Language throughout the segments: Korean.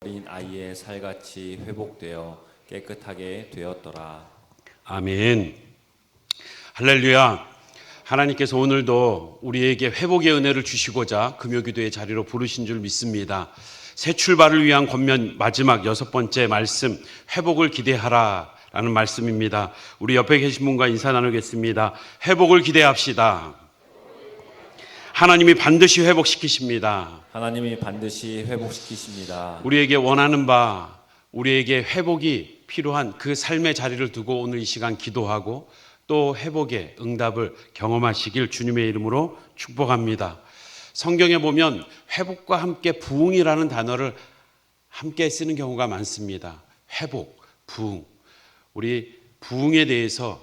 어린 아이의 살같이 회복되어 깨끗하게 되었더라. 아멘. 할렐루야. 하나님께서 오늘도 우리에게 회복의 은혜를 주시고자 금요기도의 자리로 부르신 줄 믿습니다. 새 출발을 위한 권면 마지막 6번째 말씀, 회복을 기대하라 라는 말씀입니다. 우리 옆에 계신 분과 인사 나누겠습니다. 회복을 기대합시다. 하나님이 반드시 회복시키십니다. 하나님이 반드시 회복시키십니다. 우리에게 원하는 바, 우리에게 회복이 필요한 그 삶의 자리를 두고 오늘 이 시간 기도하고 또 회복의 응답을 경험하시길 주님의 이름으로 축복합니다. 성경에 보면 회복과 함께 부흥이라는 단어를 함께 쓰는 경우가 많습니다. 회복, 부흥. 우리 부흥에 대해서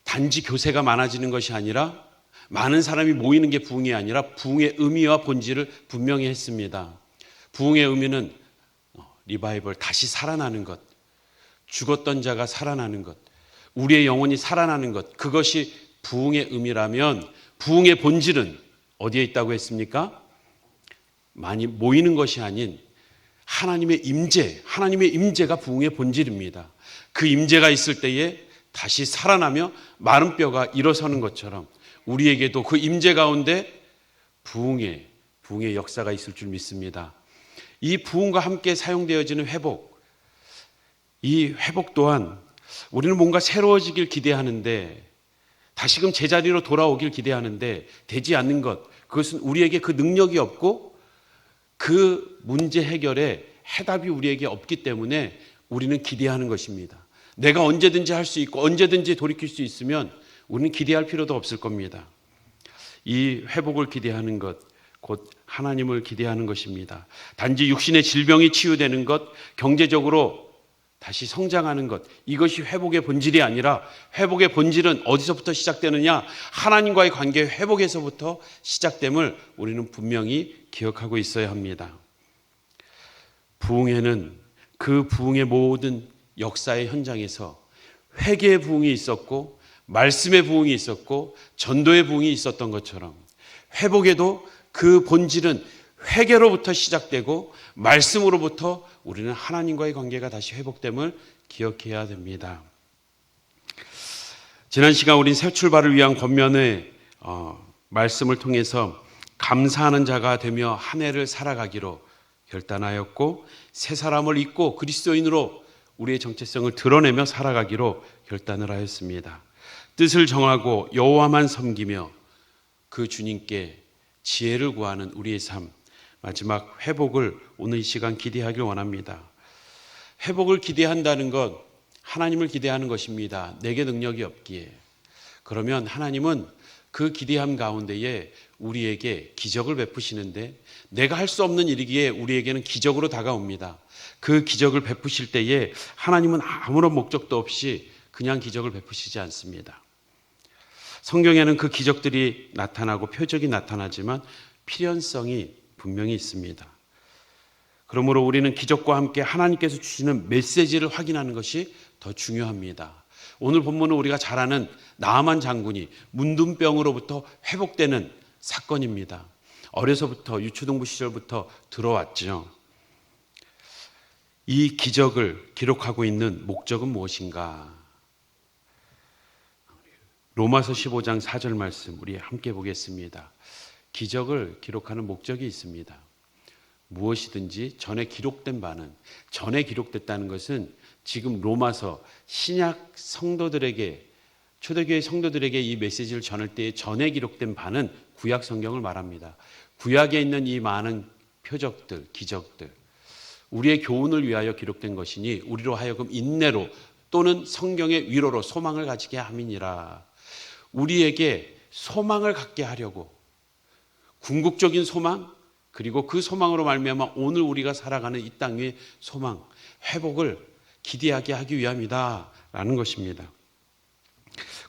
단지 교세가 많아지는 것이 아니라 많은 사람이 모이는 게 부흥이 아니라 부흥의 의미와 본질을 분명히 했습니다. 부흥의 의미는 리바이벌, 다시 살아나는 것, 죽었던 자가 살아나는 것, 우리의 영혼이 살아나는 것, 그것이 부흥의 의미라면 부흥의 본질은 어디에 있다고 했습니까? 많이 모이는 것이 아닌 하나님의 임재, 하나님의 임재가 부흥의 본질입니다. 그 임재가 있을 때에 다시 살아나며 마른 뼈가 일어서는 것처럼 우리에게도 그 임재 가운데 부흥의 역사가 있을 줄 믿습니다. 이 부흥과 함께 사용되어지는 회복, 이 회복 또한 우리는 뭔가 새로워지길 기대하는데 다시금 제자리로 돌아오길 기대하는데 되지 않는 것, 그것은 우리에게 그 능력이 없고 그 문제 해결에 해답이 우리에게 없기 때문에 우리는 기대하는 것입니다. 내가 언제든지 할 수 있고 언제든지 돌이킬 수 있으면 우리는 기대할 필요도 없을 겁니다. 이 회복을 기대하는 것, 곧 하나님을 기대하는 것입니다. 단지 육신의 질병이 치유되는 것, 경제적으로 다시 성장하는 것, 이것이 회복의 본질이 아니라 회복의 본질은 어디서부터 시작되느냐? 하나님과의 관계의 회복에서부터 시작됨을 우리는 분명히 기억하고 있어야 합니다. 부흥에는 그 부흥의 모든 역사의 현장에서 회개의 부흥이 있었고 말씀의 부흥이 있었고 전도의 부흥이 있었던 것처럼 회복에도 그 본질은 회개로부터 시작되고 말씀으로부터 우리는 하나님과의 관계가 다시 회복됨을 기억해야 됩니다. 지난 시간 우린 새 출발을 위한 권면의 말씀을 통해서 감사하는 자가 되며 한 해를 살아가기로 결단하였고 새 사람을 입고 그리스도인으로 우리의 정체성을 드러내며 살아가기로 결단을 하였습니다. 뜻을 정하고 여호와만 섬기며 그 주님께 지혜를 구하는 우리의 삶, 마지막 회복을 오늘 이 시간 기대하길 원합니다. 회복을 기대한다는 것, 하나님을 기대하는 것입니다. 내게 능력이 없기에. 그러면 하나님은 그 기대함 가운데에 우리에게 기적을 베푸시는데 내가 할 수 없는 일이기에 우리에게는 기적으로 다가옵니다. 그 기적을 베푸실 때에 하나님은 아무런 목적도 없이 그냥 기적을 베푸시지 않습니다. 성경에는 그 기적들이 나타나고 표적이 나타나지만 필연성이 분명히 있습니다. 그러므로 우리는 기적과 함께 하나님께서 주시는 메시지를 확인하는 것이 더 중요합니다. 오늘 본문은 우리가 잘 아는 나아만 장군이 문둥병으로부터 회복되는 사건입니다. 어려서부터 유초등부 시절부터 들어왔죠. 이 기적을 기록하고 있는 목적은 무엇인가? 로마서 15장 4절 말씀 우리 함께 보겠습니다. 기적을 기록하는 목적이 있습니다. 무엇이든지 전에 기록된 바는, 전에 기록됐다는 것은 지금 로마서 신약 성도들에게, 초대교회 성도들에게 이 메시지를 전할 때에 전에 기록된 바는 구약 성경을 말합니다. 구약에 있는 이 많은 표적들, 기적들, 우리의 교훈을 위하여 기록된 것이니 우리로 하여금 인내로 또는 성경의 위로로 소망을 가지게 함이니라. 우리에게 소망을 갖게 하려고, 궁극적인 소망, 그리고 그 소망으로 말미암아 오늘 우리가 살아가는 이 땅 위의 소망, 회복을 기대하게 하기 위함이다 라는 것입니다.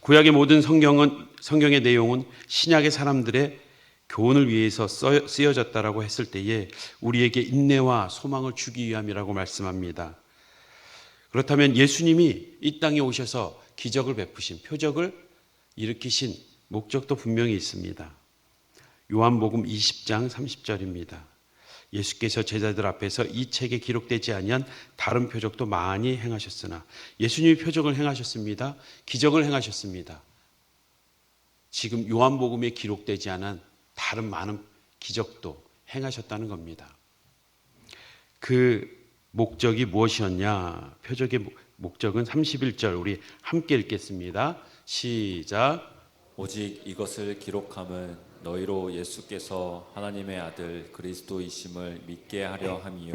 구약의 모든 성경의 내용은 신약의 사람들의 교훈을 위해서 쓰여졌다라고 했을 때에 우리에게 인내와 소망을 주기 위함이라고 말씀합니다. 그렇다면 예수님이 이 땅에 오셔서 기적을 베푸신, 표적을 일으키신 목적도 분명히 있습니다. 요한복음 20장 30절입니다. 예수께서 제자들 앞에서 이 책에 기록되지 아니한 다른 표적도 많이 행하셨으나 예수님이 표적을 행하셨습니다. 기적을 행하셨습니다. 지금 요한복음에 기록되지 않은 다른 많은 기적도 행하셨다는 겁니다. 그 목적이 무엇이었냐? 표적의 목적은 31절 우리 함께 읽겠습니다. 시작. 오직 이것을 기록함은 너희로 예수께서 하나님의 아들 그리스도이심을 믿게 하려 함이요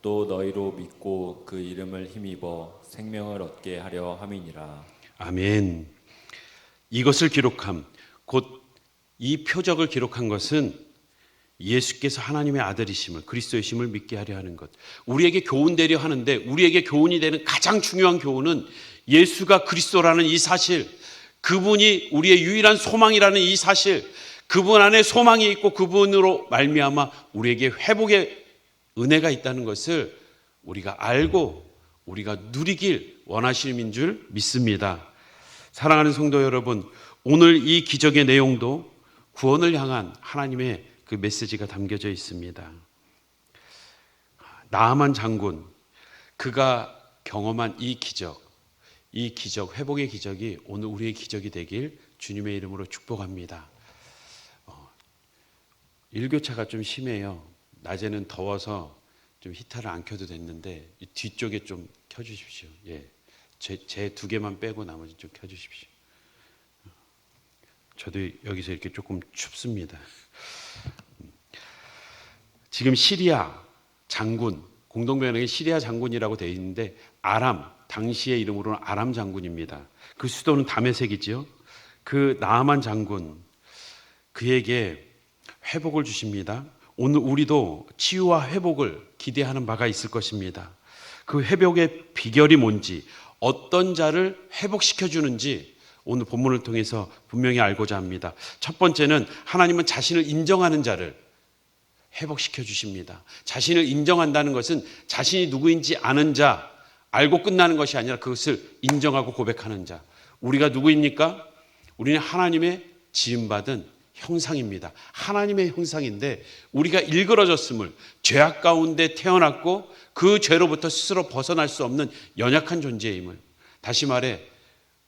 또 너희로 믿고 그 이름을 힘입어 생명을 얻게 하려 함이니라. 아멘. 이것을 기록함, 곧 이 표적을 기록한 것은 예수께서 하나님의 아들이심을, 그리스도이심을 믿게 하려 하는 것. 우리에게 교훈되려 하는데 우리에게 교훈이 되는 가장 중요한 교훈은 예수가 그리스도라는 이 사실, 그분이 우리의 유일한 소망이라는 이 사실, 그분 안에 소망이 있고 그분으로 말미암아 우리에게 회복의 은혜가 있다는 것을 우리가 알고 우리가 누리길 원하시는 줄 믿습니다. 사랑하는 성도 여러분, 오늘 이 기적의 내용도 구원을 향한 하나님의 그 메시지가 담겨져 있습니다. 나아만 장군, 그가 경험한 이 기적, 회복의 기적이 오늘 우리의 기적이 되길 주님의 이름으로 축복합니다. 일교차가 좀 심해요. 낮에는 더워서 좀 히터를 안 켜도 됐는데 뒤쪽에 좀 켜주십시오. 예, 제 두 개만 빼고 나머지 좀 켜주십시오. 저도 여기서 이렇게 조금 춥습니다. 지금 시리아 장군, 공동번역에 시리아 장군이라고 되어 있는데 아람, 당시의 이름으로는 아람 장군입니다. 그 수도는 다메섹이지요. 그 나아만 장군, 그에게 회복을 주십니다. 오늘 우리도 치유와 회복을 기대하는 바가 있을 것입니다. 그 회복의 비결이 뭔지, 어떤 자를 회복시켜 주는지 오늘 본문을 통해서 분명히 알고자 합니다. 첫 번째는 하나님은 자신을 인정하는 자를 회복시켜 주십니다. 자신을 인정한다는 것은 자신이 누구인지 아는 자, 알고 끝나는 것이 아니라 그것을 인정하고 고백하는 자. 우리가 누구입니까? 우리는 하나님의 지음받은 형상입니다. 하나님의 형상인데 우리가 일그러졌음을, 죄악 가운데 태어났고 그 죄로부터 스스로 벗어날 수 없는 연약한 존재임을, 다시 말해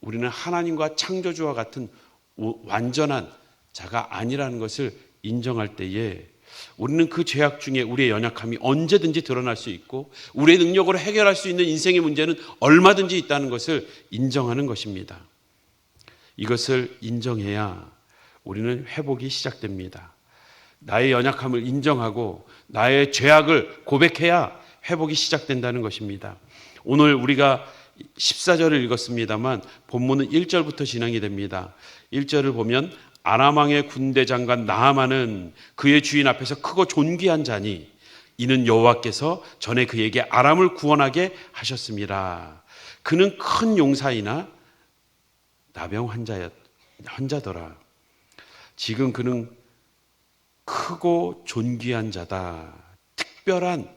우리는 하나님과 창조주와 같은 완전한 자가 아니라는 것을 인정할 때에 우리는 그 죄악 중에 우리의 연약함이 언제든지 드러날 수 있고 우리의 능력으로 해결할 수 있는 인생의 문제는 얼마든지 있다는 것을 인정하는 것입니다. 이것을 인정해야 우리는 회복이 시작됩니다. 나의 연약함을 인정하고 나의 죄악을 고백해야 회복이 시작된다는 것입니다. 오늘 우리가 14절을 읽었습니다만 본문은 1절부터 진행이 됩니다. 1절을 보면 아람 왕의 군대 장관 나아만은 그의 주인 앞에서 크고 존귀한 자니 이는 여호와께서 전에 그에게 아람을 구원하게 하셨습니다. 그는 큰 용사이나 나병 환자더라. 지금 그는 크고 존귀한 자다. 특별한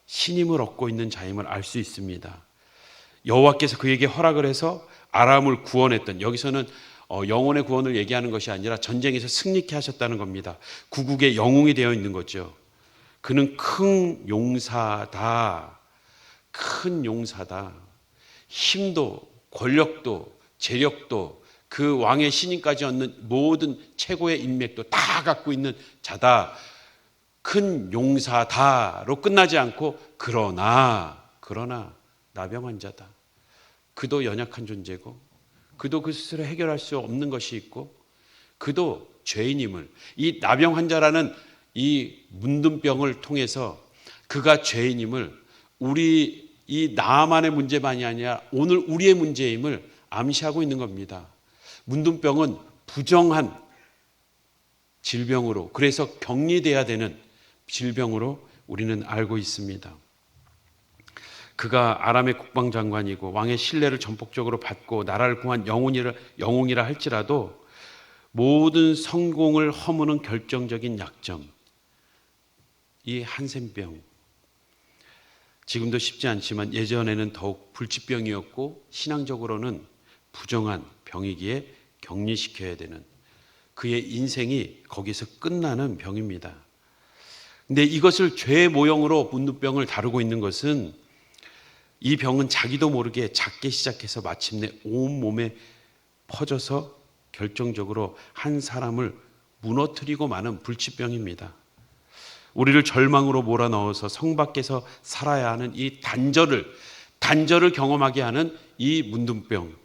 신임을 얻고 있는 자임을 알 수 있습니다. 여호와께서 그에게 허락을 해서 아람을 구원했던, 여기서는 영혼의 구원을 얘기하는 것이 아니라 전쟁에서 승리케 하셨다는 겁니다. 구국의 영웅이 되어 있는 거죠. 그는 큰 용사다. 큰 용사다. 힘도 권력도 재력도 그 왕의 신임까지 얻는 모든 최고의 인맥도 다 갖고 있는 자다. 큰 용사다로 끝나지 않고 그러나 나병 환자다. 그도 연약한 존재고 그도 그 스스로 해결할 수 없는 것이 있고 그도 죄인임을, 이 나병 환자라는 이 문둥병을 통해서 그가 죄인임을, 우리 이 나만의 문제만이 아니라 오늘 우리의 문제임을 암시하고 있는 겁니다. 문둥병은 부정한 질병으로, 그래서 격리돼야 되는 질병으로 우리는 알고 있습니다. 그가 아람의 국방장관이고 왕의 신뢰를 전폭적으로 받고 나라를 구한 영웅이라 할지라도 모든 성공을 허무는 결정적인 약점, 이 한센병, 지금도 쉽지 않지만 예전에는 더욱 불치병이었고 신앙적으로는 부정한 병이기에 격리시켜야 되는, 그의 인생이 거기서 끝나는 병입니다. 근데 이것을 죄의 모형으로 문둥병을 다루고 있는 것은 이 병은 자기도 모르게 작게 시작해서 마침내 온몸에 퍼져서 결정적으로 한 사람을 무너뜨리고 마는 불치병입니다. 우리를 절망으로 몰아넣어서 성 밖에서 살아야 하는 이 단절을 경험하게 하는 이 문둥병.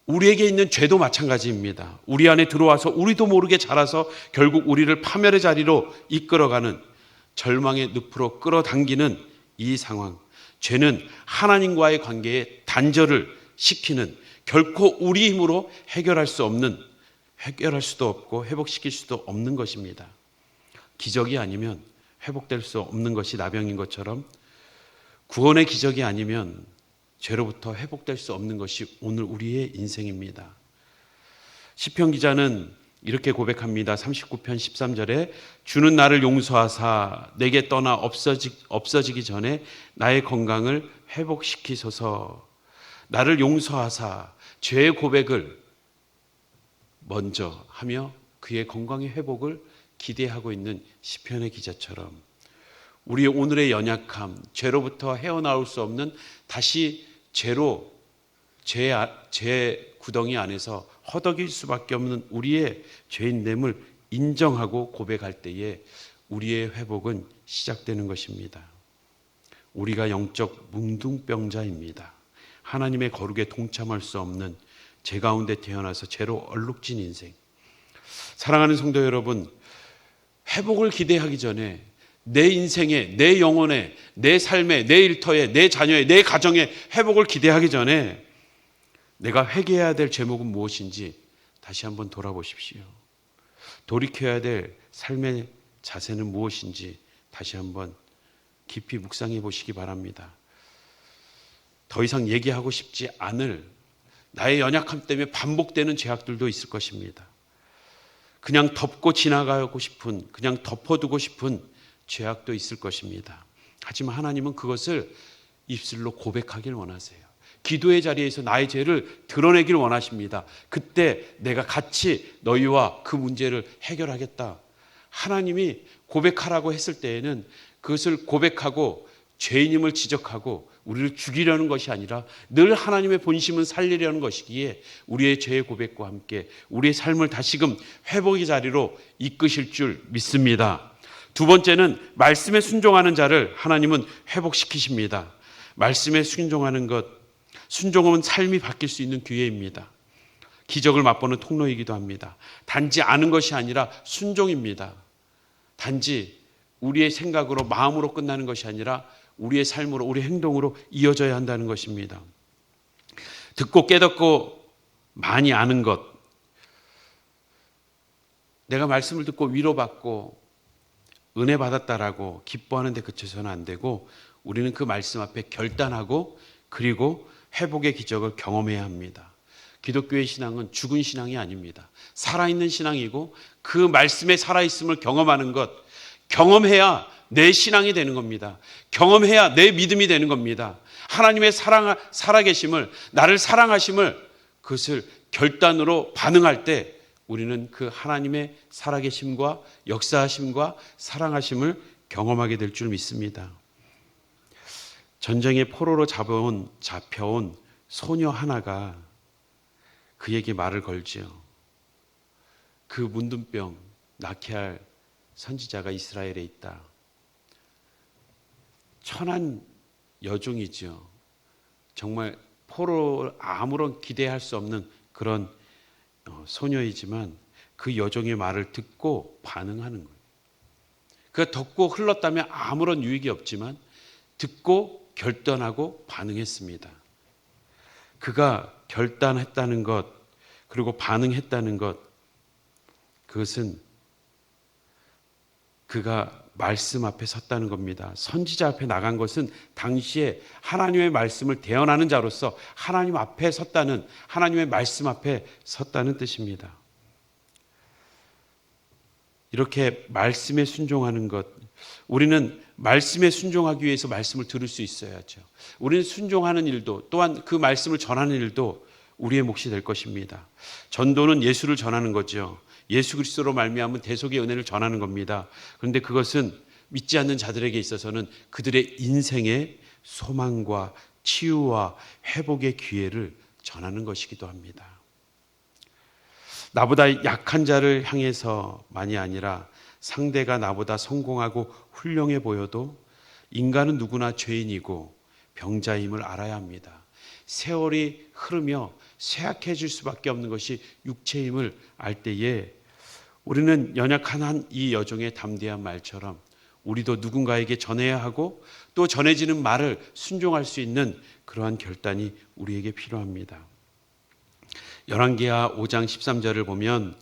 우리에게 있는 죄도 마찬가지입니다. 우리 안에 들어와서 우리도 모르게 자라서 결국 우리를 파멸의 자리로 이끌어가는, 절망의 늪으로 끌어당기는 이 상황. 죄는 하나님과의 관계에 단절을 시키는, 결코 우리 힘으로 해결할 수도 없고 회복시킬 수도 없는 것입니다. 기적이 아니면 회복될 수 없는 것이 나병인 것처럼 구원의 기적이 아니면 죄로부터 회복될 수 없는 것이 오늘 우리의 인생입니다. 시편 기자는 이렇게 고백합니다. 39편 13절에 주는 나를 용서하사 내게 떠나 없어지기 전에 나의 건강을 회복시키소서. 나를 용서하사 죄의 고백을 먼저 하며 그의 건강의 회복을 기대하고 있는 시편의 기자처럼 우리의 오늘의 연약함, 죄로부터 헤어나올 수 없는, 다시 죄 구덩이 안에서 허덕일 수밖에 없는 우리의 죄인됨을 인정하고 고백할 때에 우리의 회복은 시작되는 것입니다. 우리가 영적 뭉둥병자입니다. 하나님의 거룩에 동참할 수 없는 죄 가운데 태어나서 죄로 얼룩진 인생. 사랑하는 성도 여러분, 회복을 기대하기 전에 내 인생에, 내 영혼에, 내 삶에, 내 일터에, 내 자녀에, 내 가정에 회복을 기대하기 전에 내가 회개해야 될 제목은 무엇인지 다시 한번 돌아보십시오. 돌이켜야 될 삶의 자세는 무엇인지 다시 한번 깊이 묵상해 보시기 바랍니다. 더 이상 얘기하고 싶지 않을 나의 연약함 때문에 반복되는 죄악들도 있을 것입니다. 그냥 덮고 지나가고 싶은, 그냥 덮어두고 싶은 죄악도 있을 것입니다. 하지만 하나님은 그것을 입술로 고백하길 원하세요. 기도의 자리에서 나의 죄를 드러내길 원하십니다. 그때 내가 같이 너희와 그 문제를 해결하겠다. 하나님이 고백하라고 했을 때에는 그것을 고백하고 죄인임을 지적하고 우리를 죽이려는 것이 아니라 늘 하나님의 본심은 살리려는 것이기에 우리의 죄의 고백과 함께 우리의 삶을 다시금 회복의 자리로 이끄실 줄 믿습니다. 두 번째는 말씀에 순종하는 자를 하나님은 회복시키십니다. 말씀에 순종하는 것, 순종하면 삶이 바뀔 수 있는 기회입니다. 기적을 맛보는 통로이기도 합니다. 단지 아는 것이 아니라 순종입니다. 단지 우리의 생각으로, 마음으로 끝나는 것이 아니라 우리의 삶으로, 우리의 행동으로 이어져야 한다는 것입니다. 듣고 깨닫고 많이 아는 것, 내가 말씀을 듣고 위로받고 은혜 받았다라고 기뻐하는 데 그쳐서는 안 되고 우리는 그 말씀 앞에 결단하고 그리고 회복의 기적을 경험해야 합니다. 기독교의 신앙은 죽은 신앙이 아닙니다. 살아있는 신앙이고 그 말씀에 살아있음을 경험하는 것, 경험해야 내 신앙이 되는 겁니다. 경험해야 내 믿음이 되는 겁니다. 하나님의 살아계심을, 나를 사랑하심을, 그것을 결단으로 반응할 때 우리는 그 하나님의 살아계심과 역사하심과 사랑하심을 경험하게 될 줄 믿습니다. 전쟁의 포로로 잡혀온 소녀 하나가 그에게 말을 걸지요. 그 문둥병 낫게 할 선지자가 이스라엘에 있다. 천한 여종이죠. 정말 포로 아무런 기대할 수 없는 그런 소녀이지만 그 여종의 말을 듣고 반응하는 거예요. 그가 덮고 흘렀다면 아무런 유익이 없지만 듣고 결단하고 반응했습니다. 그가 결단했다는 것, 그리고 반응했다는 것, 그것은 그가 말씀 앞에 섰다는 겁니다. 선지자 앞에 나간 것은 당시에 하나님의 말씀을 대언하는 자로서 하나님 앞에 섰다는, 하나님의 말씀 앞에 섰다는 뜻입니다. 이렇게 말씀에 순종하는 것, 우리는 말씀에 순종하기 위해서 말씀을 들을 수 있어야죠. 우리는 순종하는 일도, 또한 그 말씀을 전하는 일도 우리의 몫이 될 것입니다. 전도는 예수를 전하는 거죠. 예수 그리스도로 말미암은 대속의 은혜를 전하는 겁니다. 그런데 그것은 믿지 않는 자들에게 있어서는 그들의 인생의 소망과 치유와 회복의 기회를 전하는 것이기도 합니다. 나보다 약한 자를 향해서만이 아니라 상대가 나보다 성공하고 훌륭해 보여도 인간은 누구나 죄인이고 병자임을 알아야 합니다. 세월이 흐르며 쇠약해질 수밖에 없는 것이 육체임을 알 때에 우리는 연약한 한 이 여종의 담대한 말처럼 우리도 누군가에게 전해야 하고 또 전해지는 말을 순종할 수 있는 그러한 결단이 우리에게 필요합니다. 열왕기하 5장 13절을 보면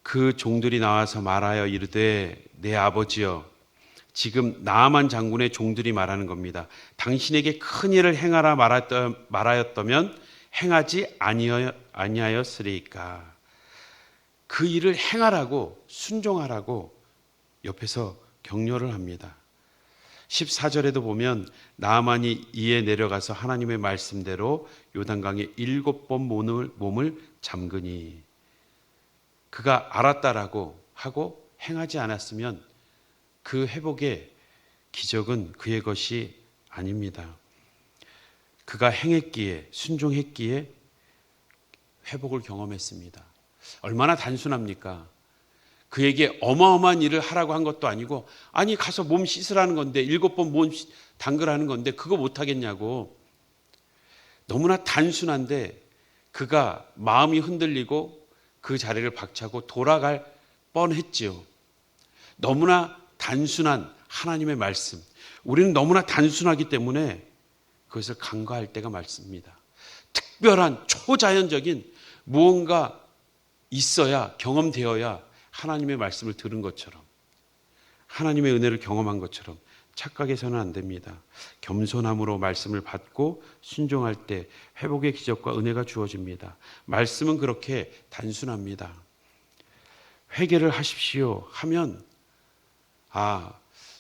그 종들이 나와서 말하여 이르되 내 아버지여, 지금 나아만 장군의 종들이 말하는 겁니다. 당신에게 큰 일을 행하라 말하였다면 행하지 아니하였으리까. 그 일을 행하라고, 순종하라고 옆에서 격려를 합니다. 14절에도 보면 나아만이 이에 내려가서 하나님의 말씀대로 요단강에 7번 몸을 잠그니, 그가 알았다라고 하고 행하지 않았으면 그 회복의 기적은 그의 것이 아닙니다. 그가 행했기에, 순종했기에 회복을 경험했습니다. 얼마나 단순합니까? 그에게 어마어마한 일을 하라고 한 것도 아니고, 아니 가서 몸 씻으라는 건데, 7번 몸 담그라는 건데 그거 못하겠냐고. 너무나 단순한데 그가 마음이 흔들리고 그 자리를 박차고 돌아갈 뻔했지요. 너무나 단순한 하나님의 말씀, 우리는 너무나 단순하기 때문에 그것을 간과할 때가 많습니다. 특별한 초자연적인 무언가 있어야, 경험되어야 하나님의 말씀을 들은 것처럼, 하나님의 은혜를 경험한 것처럼 착각해서는 안 됩니다. 겸손함으로 말씀을 받고 순종할 때 회복의 기적과 은혜가 주어집니다. 말씀은 그렇게 단순합니다. 회개를 하십시오 하면,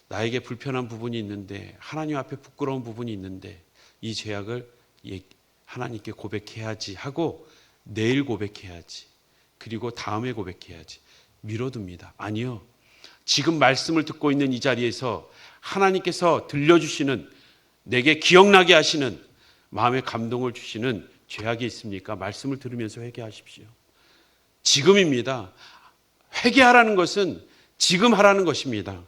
나에게 불편한 부분이 있는데, 하나님 앞에 부끄러운 부분이 있는데 이 죄악을 하나님께 고백해야지 하고 내일 고백해야지, 그리고 다음에 고백해야지 미뤄둡니다. 아니요. 지금 말씀을 듣고 있는 이 자리에서 하나님께서 들려주시는, 내게 기억나게 하시는, 마음의 감동을 주시는 죄악이 있습니까? 말씀을 들으면서 회개하십시오. 지금입니다. 회개하라는 것은 지금 하라는 것입니다.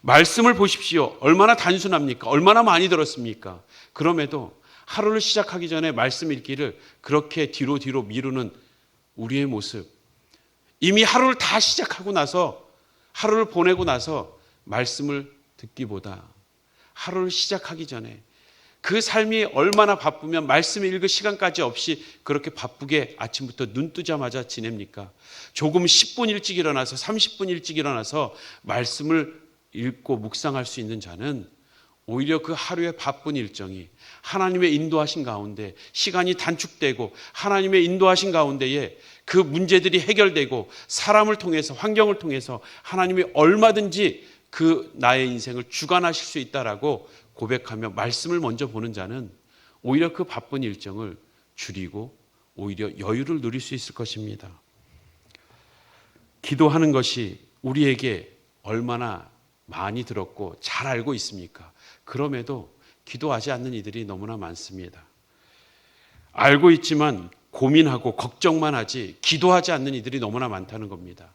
말씀을 보십시오. 얼마나 단순합니까? 얼마나 많이 들었습니까? 그럼에도 하루를 시작하기 전에 말씀 읽기를 그렇게 뒤로 미루는 우리의 모습, 이미 하루를 다 시작하고 나서, 하루를 보내고 나서 말씀을 듣기보다 하루를 시작하기 전에, 그 삶이 얼마나 바쁘면 말씀 읽을 시간까지 없이 그렇게 바쁘게 아침부터 눈 뜨자마자 지냅니까? 조금 10분 일찍 일어나서, 30분 일찍 일어나서 말씀을 읽고 묵상할 수 있는 자는 오히려 그 하루의 바쁜 일정이 하나님의 인도하신 가운데 시간이 단축되고, 하나님의 인도하신 가운데에 그 문제들이 해결되고, 사람을 통해서, 환경을 통해서 하나님이 얼마든지 그 나의 인생을 주관하실 수 있다라고 고백하며 말씀을 먼저 보는 자는 오히려 그 바쁜 일정을 줄이고 오히려 여유를 누릴 수 있을 것입니다. 기도하는 것이 우리에게 얼마나 많이 들었고 잘 알고 있습니까? 그럼에도 기도하지 않는 이들이 너무나 많습니다. 알고 있지만 고민하고 걱정만 하지 기도하지 않는 이들이 너무나 많다는 겁니다.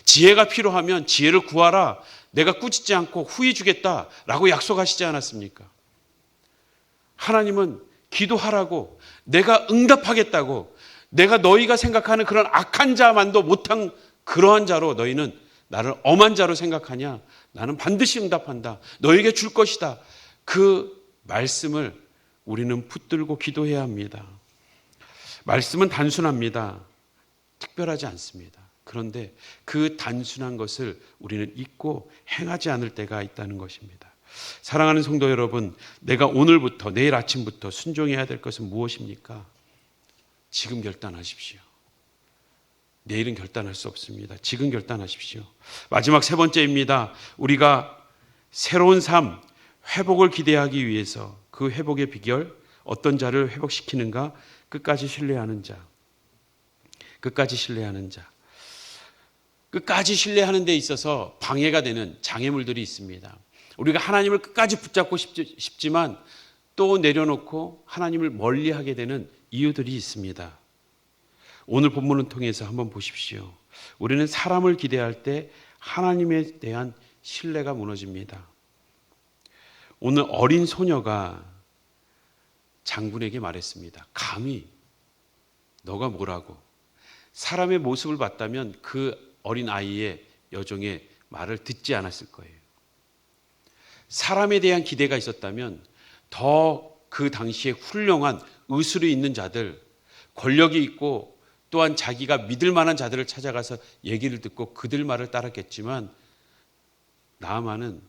지혜가 필요하면 지혜를 구하라, 내가 꾸짖지 않고 후히 주겠다라고 약속하시지 않았습니까? 하나님은 기도하라고, 내가 응답하겠다고, 내가 너희가 생각하는 그런 악한 자만도 못한 그러한 자로 너희는 나를 엄한 자로 생각하냐? 나는 반드시 응답한다. 너에게 줄 것이다. 그 말씀을 우리는 붙들고 기도해야 합니다. 말씀은 단순합니다. 특별하지 않습니다. 그런데 그 단순한 것을 우리는 잊고 행하지 않을 때가 있다는 것입니다. 사랑하는 성도 여러분, 내가 오늘부터, 내일 아침부터 순종해야 될 것은 무엇입니까? 지금 결단하십시오. 내일은 결단할 수 없습니다. 지금 결단하십시오. 마지막 세 번째입니다. 우리가 새로운 삶, 회복을 기대하기 위해서 그 회복의 비결, 어떤 자를 회복시키는가? 끝까지 신뢰하는 자. 끝까지 신뢰하는 자. 끝까지 신뢰하는 데 있어서 방해가 되는 장애물들이 있습니다. 우리가 하나님을 끝까지 붙잡고 싶지만 또 내려놓고 하나님을 멀리하게 되는 이유들이 있습니다. 오늘 본문을 통해서 한번 보십시오. 우리는 사람을 기대할 때 하나님에 대한 신뢰가 무너집니다. 오늘 어린 소녀가 장군에게 말했습니다. 감히 너가 뭐라고? 사람의 모습을 봤다면 그 어린 아이의 여종의 말을 듣지 않았을 거예요. 사람에 대한 기대가 있었다면 더 그 당시에 훌륭한 의술이 있는 자들, 권력이 있고 또한 자기가 믿을 만한 자들을 찾아가서 얘기를 듣고 그들 말을 따랐겠지만 나아만은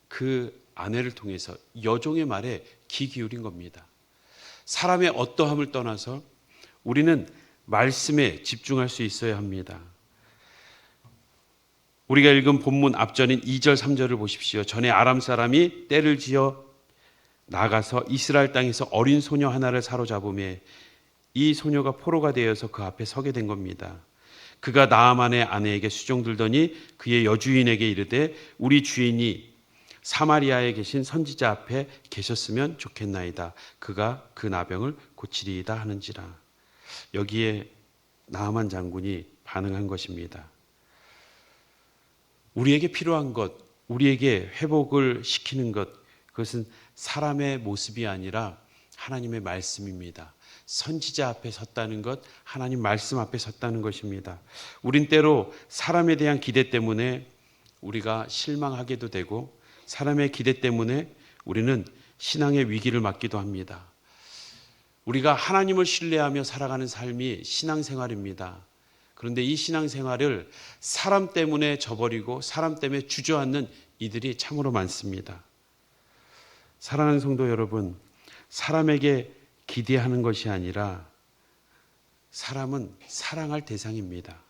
그 아내를 통해서 여종의 말에 귀 기울인 겁니다. 사람의 어떠함을 떠나서 우리는 말씀에 집중할 수 있어야 합니다. 우리가 읽은 본문 앞전인 2절 3절을 보십시오. 전에 아람 사람이 떼를 지어 나가서 이스라엘 땅에서 어린 소녀 하나를 사로잡음에 이 소녀가 포로가 되어서 그 앞에 서게 된 겁니다. 그가 나아만의 아내에게 수종 들더니 그의 여주인에게 이르되 우리 주인이 사마리아에 계신 선지자 앞에 계셨으면 좋겠나이다. 그가 그 나병을 고치리이다 하는지라. 여기에 나아만 장군이 반응한 것입니다. 우리에게 필요한 것, 우리에게 회복을 시키는 것, 그것은 사람의 모습이 아니라 하나님의 말씀입니다. 선지자 앞에 섰다는 것, 하나님 말씀 앞에 섰다는 것입니다. 우린 때로 사람에 대한 기대 때문에 우리가 실망하게도 되고 사람의 기대 때문에 우리는 신앙의 위기를 맞기도 합니다. 우리가 하나님을 신뢰하며 살아가는 삶이 신앙생활입니다. 그런데 이 신앙생활을 사람 때문에 저버리고 사람 때문에 주저앉는 이들이 참으로 많습니다. 사랑하는 성도 여러분, 사람에게 기대하는 것이 아니라 사람은 사랑할 대상입니다.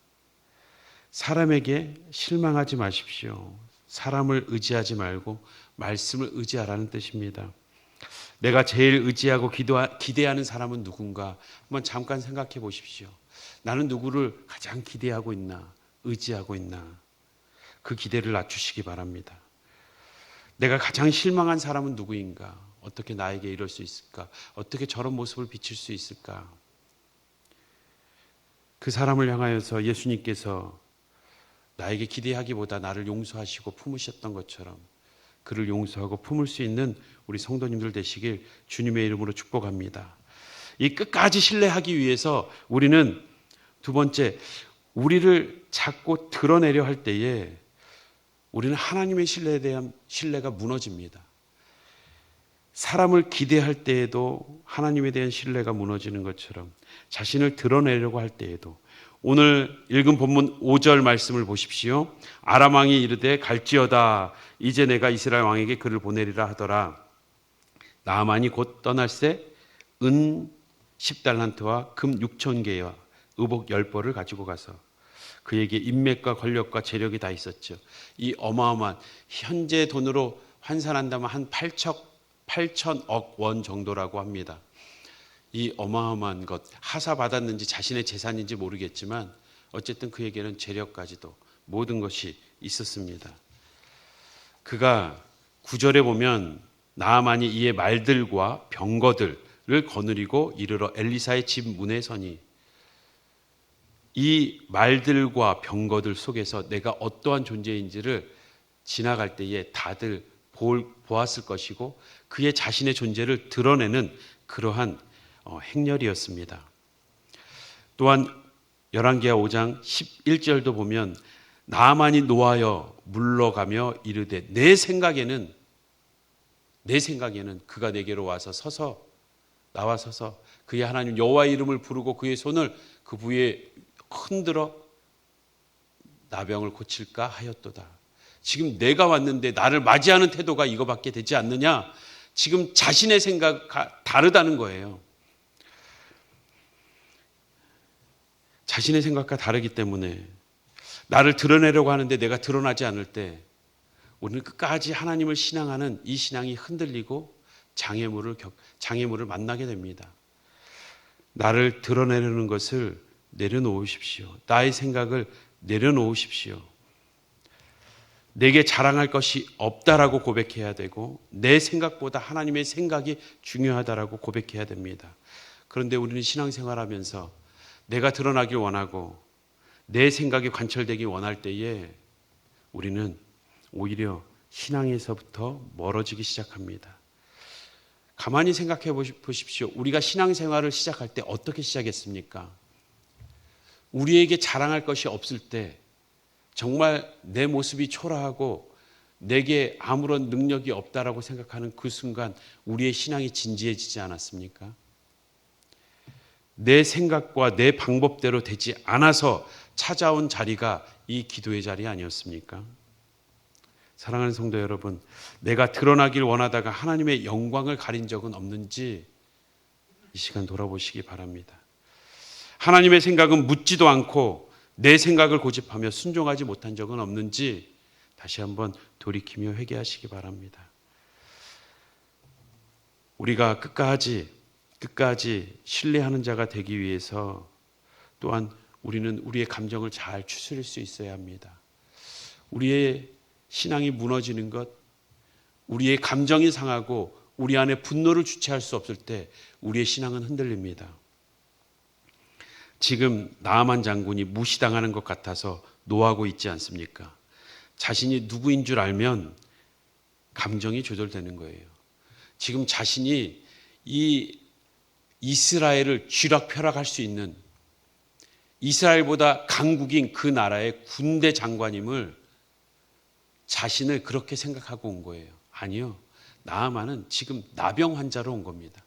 사람에게 실망하지 마십시오. 사람을 의지하지 말고 말씀을 의지하라는 뜻입니다. 내가 제일 의지하고 기대하는 사람은 누군가 한번 잠깐 생각해 보십시오. 나는 누구를 가장 기대하고 있나, 의지하고 있나, 그 기대를 낮추시기 바랍니다. 내가 가장 실망한 사람은 누구인가, 어떻게 나에게 이럴 수 있을까, 어떻게 저런 모습을 비칠 수 있을까. 그 사람을 향하여서 예수님께서 나에게 기대하기보다 나를 용서하시고 품으셨던 것처럼 그를 용서하고 품을 수 있는 우리 성도님들 되시길 주님의 이름으로 축복합니다. 이 끝까지 신뢰하기 위해서 우리는 두 번째, 우리를 자꾸 드러내려 할 때에 우리는 하나님의 신뢰에 대한 신뢰가 무너집니다. 사람을 기대할 때에도 하나님에 대한 신뢰가 무너지는 것처럼 자신을 드러내려고 할 때에도 오늘 읽은 본문 5절 말씀을 보십시오. 아람 왕이 이르되 갈지어다 이제 내가 이스라엘 왕에게 그를 보내리라 하더라. 나아만이 곧 떠날새 은 10달란트와 금 6,000개와 의복 10벌을 가지고 가서 그에게 인맥과 권력과 재력이 다 있었죠. 이 어마어마한 현재 돈으로 환산한다면 한 8천억 원 정도라고 합니다. 이 어마어마한 것, 하사받았는지 자신의 재산인지 모르겠지만 어쨌든 그에게는 재력까지도 모든 것이 있었습니다. 그가 9절에 보면 나아만이 이에 말들과 병거들을 거느리고 이르러 엘리사의 집 문에 서니 이 말들과 병거들 속에서 내가 어떠한 존재인지를 지나갈 때에 다들 보았을 것이고 그의 자신의 존재를 드러내는 그러한 행렬이었습니다. 또한 열왕기하 5장 11절도 보면 나아만이 노하여 물러가며 이르되 내 생각에는 그가 내게로 와서 나와 서서 그의 하나님 여호와의 이름을 부르고 그의 손을 그 부위에 흔들어 나병을 고칠까 하였도다. 지금 내가 왔는데 나를 맞이하는 태도가 이거밖에 되지 않느냐? 지금 자신의 생각과 다르다는 거예요. 자신의 생각과 다르기 때문에 나를 드러내려고 하는데 내가 드러나지 않을 때 우리는 끝까지 하나님을 신앙하는 이 신앙이 흔들리고 장애물을 만나게 됩니다. 나를 드러내려는 것을 내려놓으십시오. 나의 생각을 내려놓으십시오. 내게 자랑할 것이 없다라고 고백해야 되고 내 생각보다 하나님의 생각이 중요하다라고 고백해야 됩니다. 그런데 우리는 신앙생활하면서 내가 드러나길 원하고 내 생각이 관철되길 원할 때에 우리는 오히려 신앙에서부터 멀어지기 시작합니다. 가만히 생각해 보십시오. 우리가 신앙생활을 시작할 때 어떻게 시작했습니까? 우리에게 자랑할 것이 없을 때 정말 내 모습이 초라하고 내게 아무런 능력이 없다라고 생각하는 그 순간 우리의 신앙이 진지해지지 않았습니까? 내 생각과 내 방법대로 되지 않아서 찾아온 자리가 이 기도의 자리 아니었습니까? 사랑하는 성도 여러분, 내가 드러나길 원하다가 하나님의 영광을 가린 적은 없는지 이 시간 돌아보시기 바랍니다. 하나님의 생각은 묻지도 않고 내 생각을 고집하며 순종하지 못한 적은 없는지 다시 한번 돌이키며 회개하시기 바랍니다. 우리가 끝까지 신뢰하는 자가 되기 위해서 또한 우리는 우리의 감정을 잘 추스릴 수 있어야 합니다. 우리의 신앙이 무너지는 것, 우리의 감정이 상하고 우리 안에 분노를 주체할 수 없을 때 우리의 신앙은 흔들립니다. 지금 나아만 장군이 무시당하는 것 같아서 노하고 있지 않습니까? 자신이 누구인 줄 알면 감정이 조절되는 거예요. 지금 자신이 이 이스라엘을 쥐락펴락할 수 있는 이스라엘보다 강국인 그 나라의 군대 장관임을 자신을 그렇게 생각하고 온 거예요. 아니요. 나아만은 지금 나병 환자로 온 겁니다.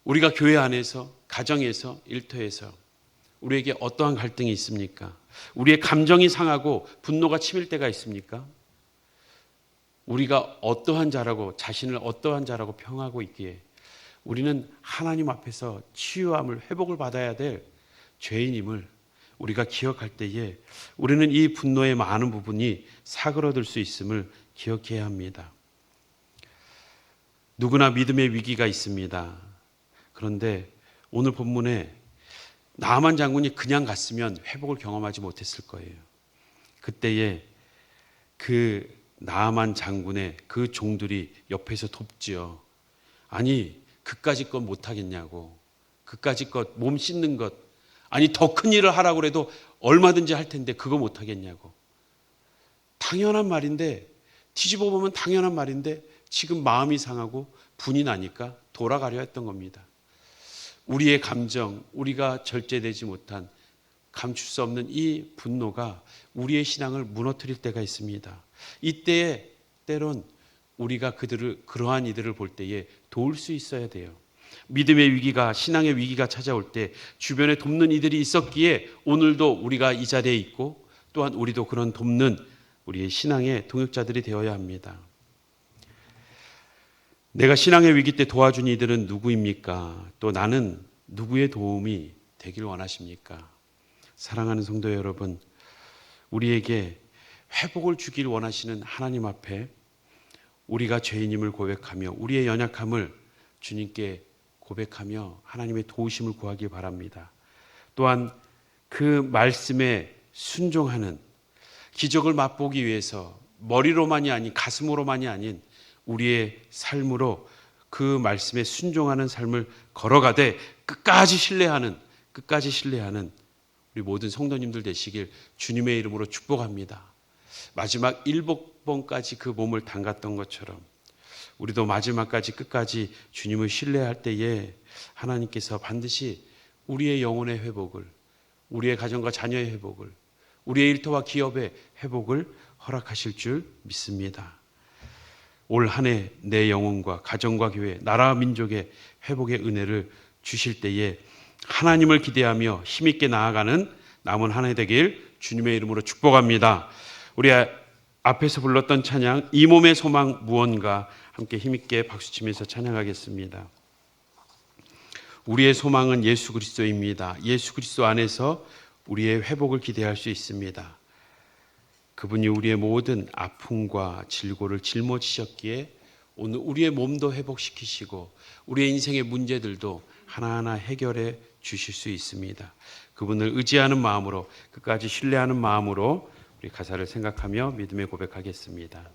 우리가 교회 안에서, 가정에서, 일터에서 우리에게 어떠한 갈등이 있습니까? 우리의 감정이 상하고 분노가 치밀 때가 있습니까? 우리가 어떠한 자라고, 자신을 어떠한 자라고 평하고 있기에 우리는 하나님 앞에서 치유함을, 회복을 받아야 될 죄인임을 우리가 기억할 때에 우리는 이 분노의 많은 부분이 사그러들 수 있음을 기억해야 합니다. 누구나 믿음의 위기가 있습니다. 그런데 오늘 본문에 나아만 장군이 그냥 갔으면 회복을 경험하지 못했을 거예요. 그때에 그 나아만 장군의 그 종들이 옆에서 돕지요. 아니, 그까짓 것 못하겠냐고. 그까짓 것, 몸 씻는 것. 아니, 더 큰 일을 하라고 해도 얼마든지 할 텐데 그거 못하겠냐고. 당연한 말인데, 뒤집어 보면 당연한 말인데 지금 마음이 상하고 분이 나니까 돌아가려 했던 겁니다. 우리의 감정, 우리가 절제되지 못한, 감출 수 없는 이 분노가 우리의 신앙을 무너뜨릴 때가 있습니다. 이때에 때론 우리가 그러한 이들을 볼 때에 도울 수 있어야 돼요. 믿음의 위기가, 신앙의 위기가 찾아올 때 주변에 돕는 이들이 있었기에 오늘도 우리가 이 자리에 있고 또한 우리도 그런 돕는 우리의 신앙의 동역자들이 되어야 합니다. 내가 신앙의 위기 때 도와준 이들은 누구입니까? 또 나는 누구의 도움이 되길 원하십니까? 사랑하는 성도 여러분, 우리에게 회복을 주길 원하시는 하나님 앞에 우리가 죄인임을 고백하며 우리의 연약함을 주님께 고백하며 하나님의 도우심을 구하기 바랍니다. 또한 그 말씀에 순종하는, 기적을 맛보기 위해서 머리로만이 아닌 가슴으로만이 아닌 우리의 삶으로 그 말씀에 순종하는 삶을 걸어가되 끝까지 신뢰하는 우리 모든 성도님들 되시길 주님의 이름으로 축복합니다. 마지막 7번까지 그 몸을 담갔던 것처럼 우리도 마지막까지 끝까지 주님을 신뢰할 때에 하나님께서 반드시 우리의 영혼의 회복을, 우리의 가정과 자녀의 회복을, 우리의 일터와 기업의 회복을 허락하실 줄 믿습니다. 올 한 해 내 영혼과 가정과 교회, 나라와 민족의 회복의 은혜를 주실 때에 하나님을 기대하며 힘있게 나아가는 남은 한 해 되길 주님의 이름으로 축복합니다. 우리 앞에서 불렀던 찬양, 이 몸의 소망 무언가, 함께 힘있게 박수치면서 찬양하겠습니다. 우리의 소망은 예수 그리스도입니다. 예수 그리스도 안에서 우리의 회복을 기대할 수 있습니다. 그분이 우리의 모든 아픔과 질고를 짊어지셨기에 오늘 우리의 몸도 회복시키시고 우리의 인생의 문제들도 하나하나 해결해 주실 수 있습니다. 그분을 의지하는 마음으로, 끝까지 신뢰하는 마음으로 우리 가사를 생각하며 믿음의 고백하겠습니다.